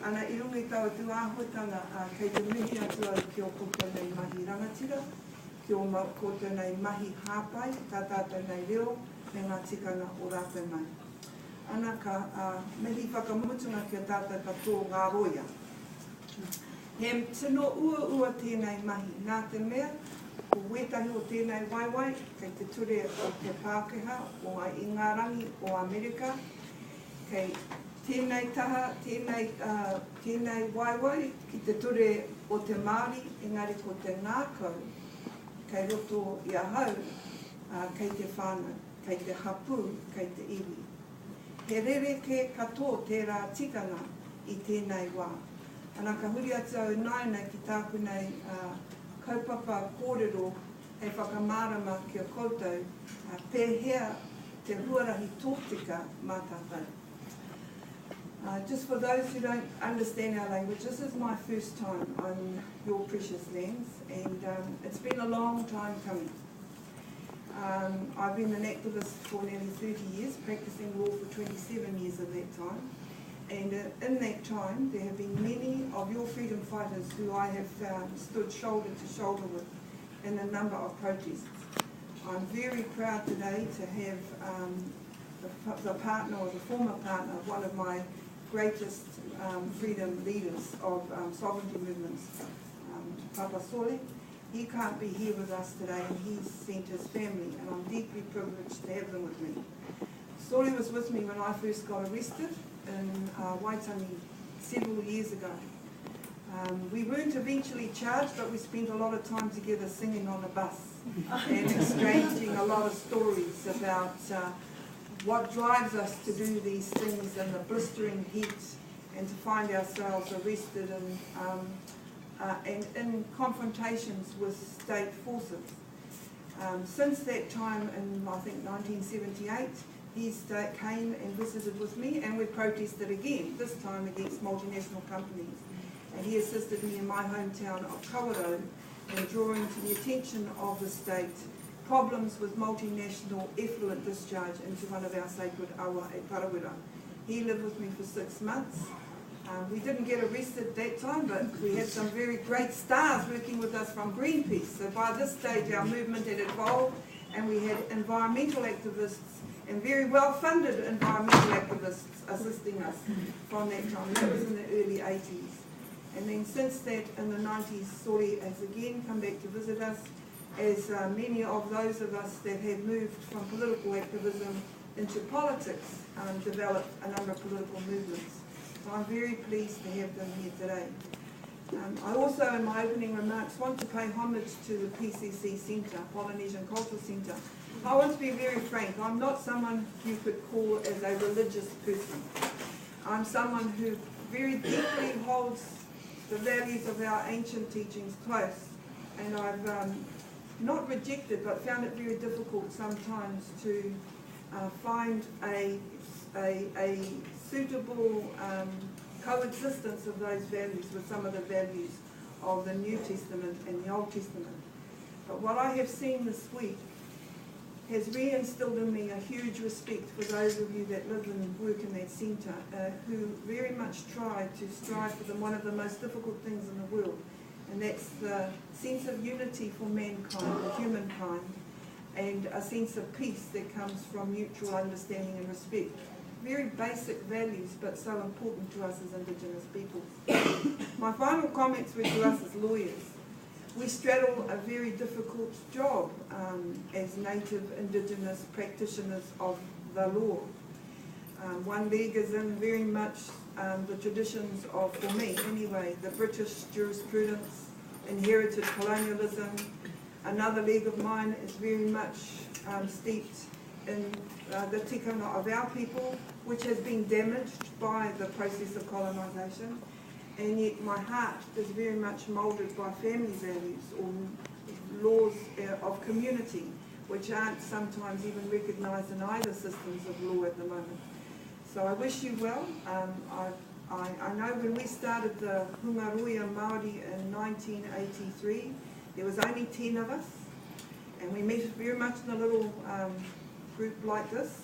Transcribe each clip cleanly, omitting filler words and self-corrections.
Ana I runga I tau tu āhuatanga kei te mihi atu au ki o koutou nei mahi rangatira, ki o koutou nei mahi hāpai, tā tātou nei reo, me ngā tikanga o rātou mai. Ana ka mihi whakamutunga ki a tātou katoa ngā roia. He tino ua tēnei mahi, nā te mea, ko wetahi o tēnei waiwai, kei te ture o te Pākehā, o Ingarangi o Amerika, kei tēnei taha, tēnei waiwai, ki te ture o te Māori, engari ko te ngākau, kei roto I a hau, kei te whānau, kei te hapu, kei te iwi. He rereke katoa tērā tikanga I tēnei wā. Ana ka huri atu au naina ki tāku nei kaupapa kōrero hei whakamārama ki a koutou, pēhea te huarahi tōtika mā tātou. Just for those who don't understand our language, this is my first time on your precious lands, and it's been a long time coming. I've been an activist for nearly 30 years, practicing law for 27 years of that time. And in that time, there have been many of your freedom fighters who I have stood shoulder to shoulder with in a number of protests. I'm very proud today to have the partner or the former partner of one of my greatest freedom leaders of sovereignty movements, Papa Sole. He can't be here with us today, and he's sent his family, and I'm deeply privileged to have them with me. Sole was with me when I first got arrested in Waitangi several years ago. We weren't eventually charged, but we spent a lot of time together singing on a bus and exchanging a lot of stories about what drives us to do these things in the blistering heat and to find ourselves arrested and in confrontations with state forces. Since that time in, I think, 1978, he came and visited with me, and we protested again, this time against multinational companies. And he assisted me in my hometown of Kawerau in drawing to the attention of the state problems with multinational effluent discharge into one of our sacred awa at Parawira. He lived with me for 6 months. We didn't get arrested that time, but we had some very great stars working with us from Greenpeace. So by this stage our movement had evolved, and we had environmental activists and very well-funded environmental activists assisting us from that time. That was in the early 80s. And then since that, in the 90s, Sori has again come back to visit us, as many of those of us that have moved from political activism into politics developed a number of political movements. So I'm very pleased to have them here today. I also, in my opening remarks, want to pay homage to the PCC Centre, Polynesian Cultural Centre. I want to be very frank, I'm not someone you could call as a religious person. I'm someone who very deeply holds the values of our ancient teachings close, and I've not rejected but found it very difficult sometimes to find a suitable coexistence of those values with some of the values of the New Testament and the Old Testament. But what I have seen this week has reinstilled in me a huge respect for those of you that live and work in that centre, who very much try to strive for one of the most difficult things in the world, and that's the sense of unity for mankind, for humankind, and a sense of peace that comes from mutual understanding and respect. Very basic values, but so important to us as Indigenous peoples. My final comments were to us as lawyers. We straddle a very difficult job as native Indigenous practitioners of the law. One leg is in very much the traditions of, for me anyway, the British jurisprudence, inherited colonialism. Another leg of mine is very much steeped in the tikanga of our people, which has been damaged by the process of colonisation. And yet my heart is very much moulded by family values or laws of community, which aren't sometimes even recognised in either systems of law at the moment. So I wish you well. I know when we started the Hungaroia Māori in 1983, there was only 10 of us, and we met very much in a little group like this.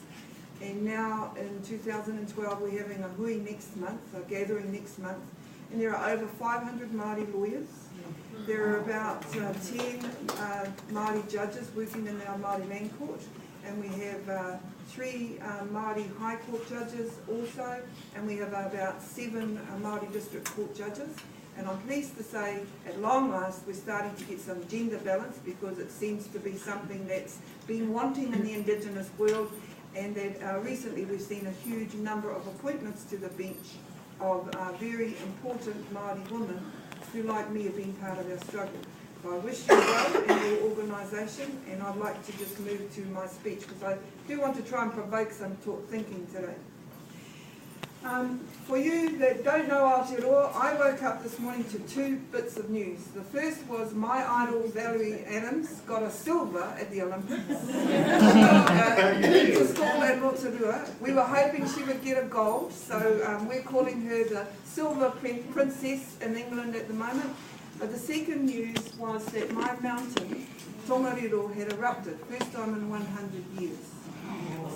and now in 2012 we're having a hui next month, a gathering next month, and there are over 500 Māori lawyers. There are about 10 Māori judges working in our Māori Land Court, and we have 3 Māori High Court judges also, and we have about 7 Māori District Court judges. And I'm pleased to say, at long last, we're starting to get some gender balance, because it seems to be something that's been wanting in the Indigenous world, and that recently we've seen a huge number of appointments to the bench of very important Māori women who, like me, have been part of our struggle. So I wish you well in your organisation, and I'd like to just move to my speech, because I do want to try and provoke some thinking today. For you that don't know Aotearoa, I woke up this morning to 2 bits of news. The first was my idol Valerie Adams got a silver at the Olympics. It's called at Rotorua. We were hoping she would get a gold, so we're calling her the silver princess in England at the moment. But the second news was that my mountain, Tongariro, had erupted, first time in 100 years.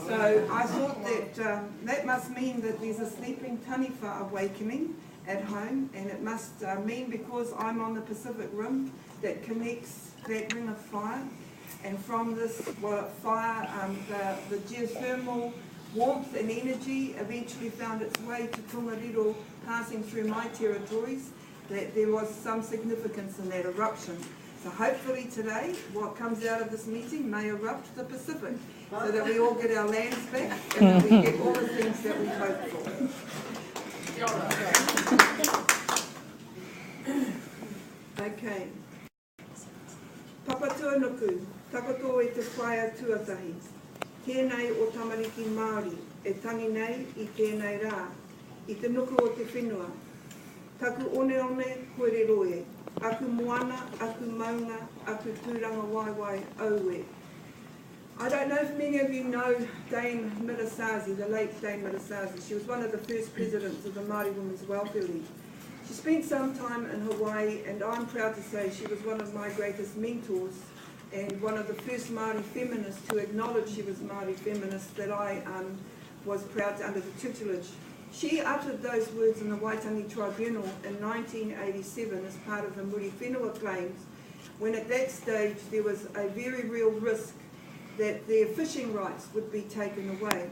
So I thought that that must mean that there's a sleeping taniwha awakening at home, and it must mean, because I'm on the Pacific Rim that connects that ring of fire, and from this fire the geothermal warmth and energy eventually found its way to Tongariro, passing through my territories, that there was some significance in that eruption. So hopefully today, what comes out of this meeting may erupt the Pacific, so that we all get our lands back and that we get all the things that we hope for. Okay. Papatua nuku, takoto e te whaia tuatahi. Tēnei o tamariki Māori, e tangi nei I tēnei rā, I te nuku o te whenua. Taku one koere roe, aku moana, aku maunga, aku tūranga waiwai auwe. I don't know if many of you know Dame Mirasazi, the late Dame Mirasazi. She was one of the first presidents of the Māori Women's Welfare League. She spent some time in Hawaii, and I'm proud to say she was one of my greatest mentors and one of the first Māori feminists to acknowledge she was Māori feminist that I was proud to under the tutelage. She uttered those words in the Waitangi Tribunal in 1987 as part of the Muri Whenua claims, when at that stage there was a very real risk that their fishing rights would be taken away.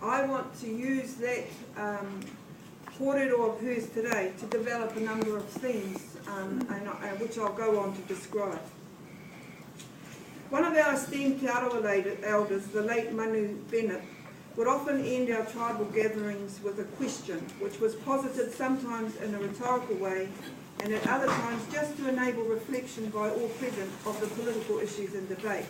I want to use that kōrero of hers today to develop a number of themes, which I'll go on to describe. One of our esteemed Te Arawa elders, the late Manu Bennett, would often end our tribal gatherings with a question, which was posited sometimes in a rhetorical way, and at other times just to enable reflection by all present of the political issues in debate.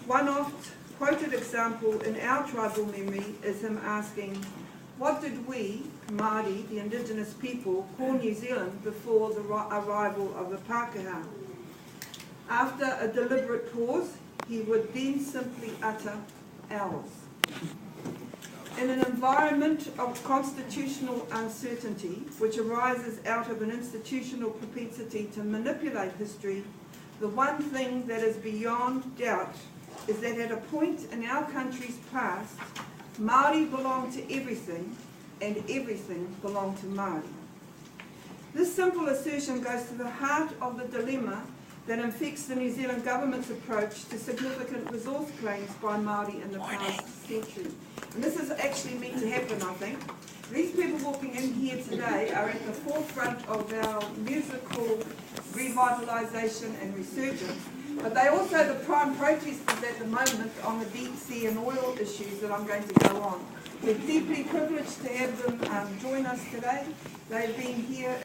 One oft-quoted example in our tribal memory is him asking, what did we, Māori, the indigenous people, call New Zealand before the arrival of the Pākehā? After a deliberate pause, he would then simply utter, ours. In an environment of constitutional uncertainty, which arises out of an institutional propensity to manipulate history, the one thing that is beyond doubt is that at a point in our country's past, Māori belonged to everything, and everything belonged to Māori. This simple assertion goes to the heart of the dilemma that infects the New Zealand government's approach to significant resource claims by Māori in the past century. And this is actually meant to happen, I think. These people walking in here today are at the forefront of our musical revitalisation and resurgence, but they're also the prime protesters at the moment on the deep sea and oil issues that I'm going to go on. We're deeply privileged to have them join us today. They've been here